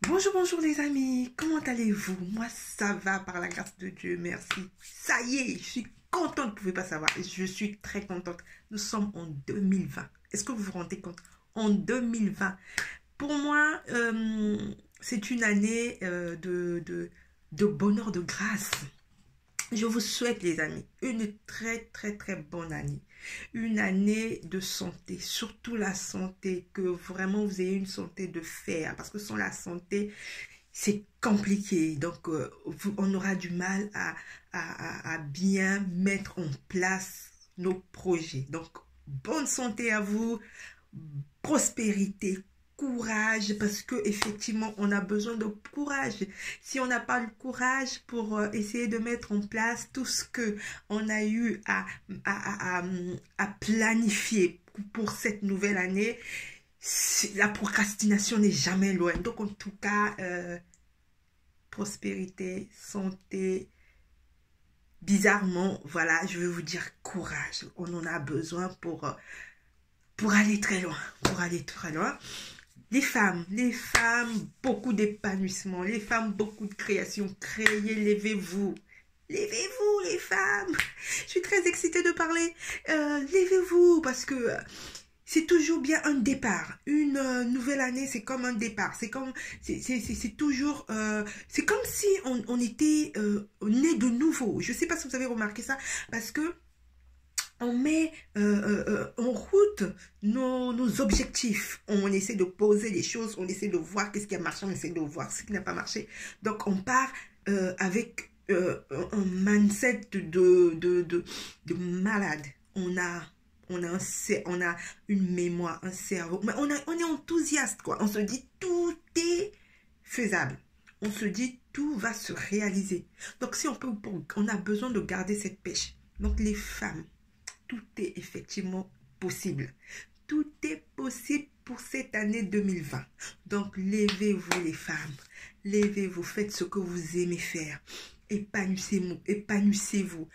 Bonjour, bonjour les amis, comment allez-vous? Moi ça va par la grâce de Dieu, merci. Ça y est, je suis contente, vous ne pouvez pas savoir, je suis très contente. Nous sommes en 2020. Est-ce que vous vous rendez compte? En 2020. Pour moi, c'est une année de bonheur, de grâce. Je vous souhaite, les amis, une très, très, très bonne année. Une année de santé, surtout la santé, que vraiment vous ayez une santé de fer. Parce que sans la santé, c'est compliqué. Donc, on aura du mal à bien mettre en place nos projets. Donc, bonne santé à vous, prospérité, courage, parce que effectivement on a besoin de courage. Si on n'a pas le courage pour essayer de mettre en place tout ce que on a eu à planifier pour cette nouvelle année, la procrastination n'est jamais loin. Donc en tout cas, prospérité, santé, bizarrement, voilà, je vais vous dire courage. On en a besoin pour aller très loin, pour aller très loin. Les femmes, beaucoup d'épanouissement, les femmes, beaucoup de création. Créez, levez-vous. Levez-vous, les femmes. Je suis très excitée de parler. Levez-vous, parce que c'est toujours bien un départ. Une nouvelle année, c'est comme un départ. C'est comme, c'est toujours, c'est comme si on était né de nouveau. Je ne sais pas si vous avez remarqué ça, parce que on met en route nos objectifs. On essaie de poser les choses, on essaie de voir qu'est-ce qui a marché, on essaie de voir ce qui n'a pas marché. Donc, on part avec un mindset de malade. On a une mémoire, un cerveau. Mais on est enthousiaste, quoi. On se dit tout est faisable. On se dit tout va se réaliser. Donc, si on peut, on a besoin de garder cette pêche. Donc, les femmes, tout est effectivement possible. Tout est possible pour cette année 2020. Donc, levez-vous les femmes. Levez-vous, faites ce que vous aimez faire. Épanouissez-vous. Épanouissez-vous.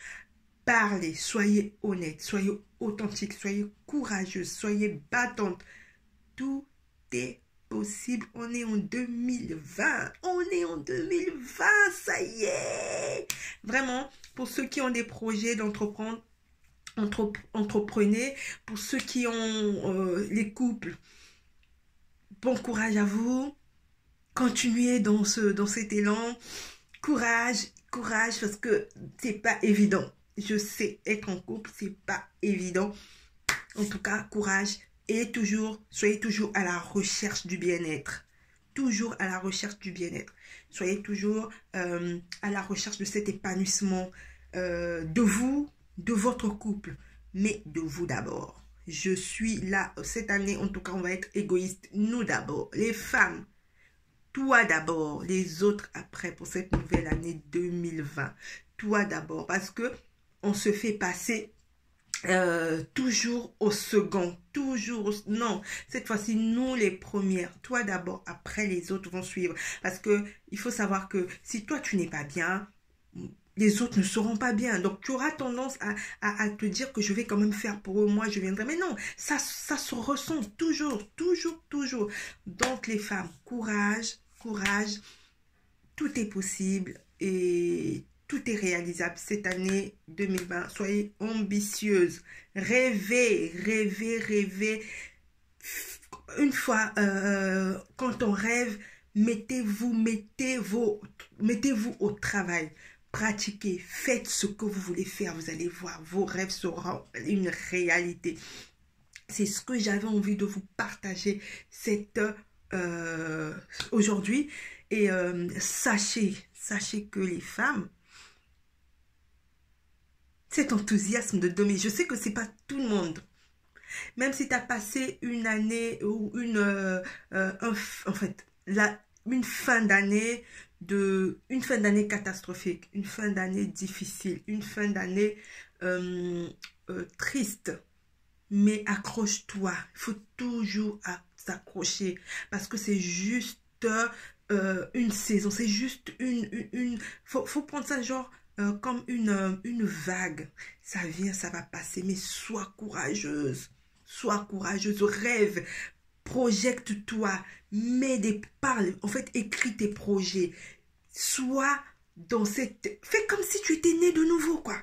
Parlez, soyez honnête, soyez authentique, soyez courageuse, soyez battante. Tout est possible. On est en 2020. On est en 2020. Ça y est. Vraiment, pour ceux qui ont des projets d'entreprendre, entreprenez. Pour ceux qui ont les couples, bon courage à vous. Continuez dans cet élan. Courage, courage, parce que c'est pas évident. Je sais, être en couple, c'est pas évident. En tout cas, courage. Et toujours, soyez toujours à la recherche du bien-être. Toujours à la recherche du bien-être. Soyez toujours à la recherche de cet épanouissement de vous, de votre couple, mais de vous d'abord. Je suis là, cette année, en tout cas, on va être égoïste. Nous d'abord, les femmes, toi d'abord, les autres après pour cette nouvelle année 2020. Toi d'abord, parce que on se fait passer toujours au second, non, cette fois-ci nous les premières, toi d'abord, après les autres vont suivre, parce que il faut savoir que si toi tu n'es pas bien, les autres ne seront pas bien, donc tu auras tendance à te dire que je vais quand même faire pour eux, moi je viendrai, mais non, ça se ressent toujours, toujours, toujours. Donc les femmes, courage, courage, tout est possible et tout est réalisable cette année 2020. Soyez ambitieuses. Rêvez, rêvez, rêvez. Une fois, quand on rêve, mettez-vous au travail. Pratiquez, faites ce que vous voulez faire. Vous allez voir, vos rêves seront une réalité. C'est ce que j'avais envie de vous partager aujourd'hui. Et sachez que les femmes, cet enthousiasme de donner, je sais que c'est pas tout le monde. Même si tu as passé une année ou en fait, une fin d'année une fin d'année catastrophique, une fin d'année difficile, une fin d'année triste. Mais accroche-toi, il faut toujours s'accrocher parce que c'est juste une saison, c'est juste faut prendre ça genre comme une vague. Ça vient, ça va passer, mais sois courageuse, rêve, projecte-toi, parle, en fait, écris tes projets. Sois dans cette... Fais comme si tu étais né de nouveau, quoi.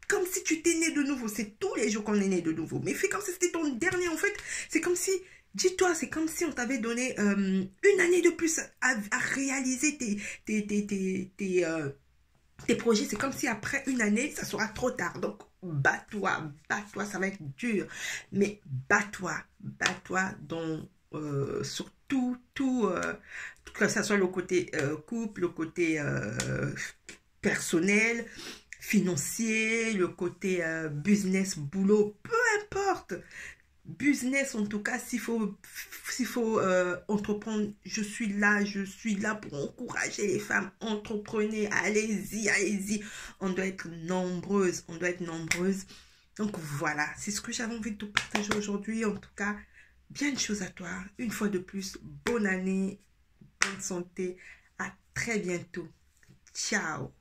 Comme si tu étais né de nouveau. C'est tous les jours qu'on est né de nouveau. Mais fais comme si c'était ton dernier, en fait. C'est comme si... Dis-toi, c'est comme si on t'avait donné une année de plus à réaliser tes projets. C'est comme si après une année, ça sera trop tard. Donc, bats-toi, ça va être dur. Mais bats-toi sur que ça soit le côté couple, le côté personnel, financier, le côté business, boulot, peu importe. Business, en tout cas, s'il faut entreprendre, je suis là pour encourager les femmes. Entreprenez, allez-y. On doit être nombreuses. Donc voilà, c'est ce que j'avais envie de te partager aujourd'hui. En tout cas, bien de choses à toi. Une fois de plus, bonne année, bonne santé. À très bientôt. Ciao.